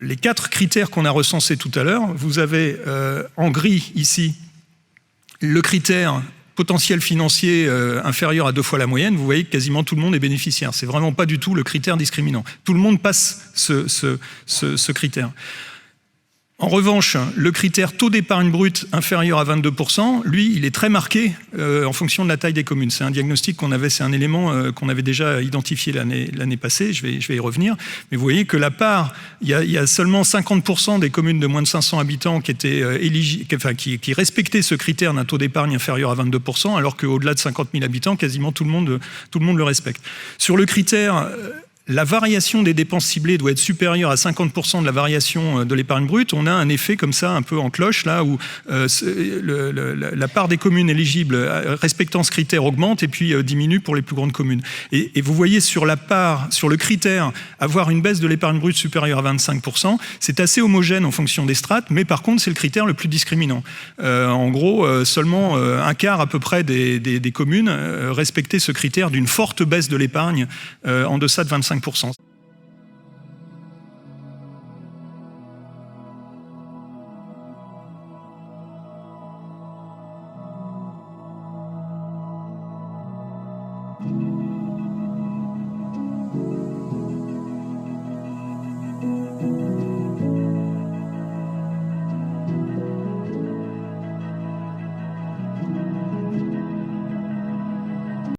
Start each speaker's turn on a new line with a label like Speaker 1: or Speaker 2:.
Speaker 1: les 4 critères qu'on a recensés tout à l'heure, vous avez en gris ici le critère potentiel financier inférieur à 2 fois la moyenne. Vous voyez que quasiment tout le monde est bénéficiaire. C'est vraiment pas du tout le critère discriminant. Tout le monde passe ce critère. En revanche, le critère taux d'épargne brute inférieur à 22%, lui, il est très marqué en fonction de la taille des communes. C'est un diagnostic qu'on avait, c'est un élément qu'on avait déjà identifié l'année passée, je vais y revenir. Mais vous voyez que la part, il y a seulement 50% des communes de moins de 500 habitants qui étaient qui respectaient ce critère d'un taux d'épargne inférieur à 22%, alors qu'au-delà de 50 000 habitants, quasiment tout le monde le respecte. Sur le critère... la variation des dépenses ciblées doit être supérieure à 50% de la variation de l'épargne brute. On a un effet comme ça, un peu en cloche, là où la part des communes éligibles respectant ce critère augmente et puis diminue pour les plus grandes communes. Et vous voyez sur le critère, avoir une baisse de l'épargne brute supérieure à 25%, c'est assez homogène en fonction des strates, mais par contre, c'est le critère le plus discriminant. En gros, seulement un quart à peu près des communes respectaient ce critère d'une forte baisse de l'épargne en deçà de 25%.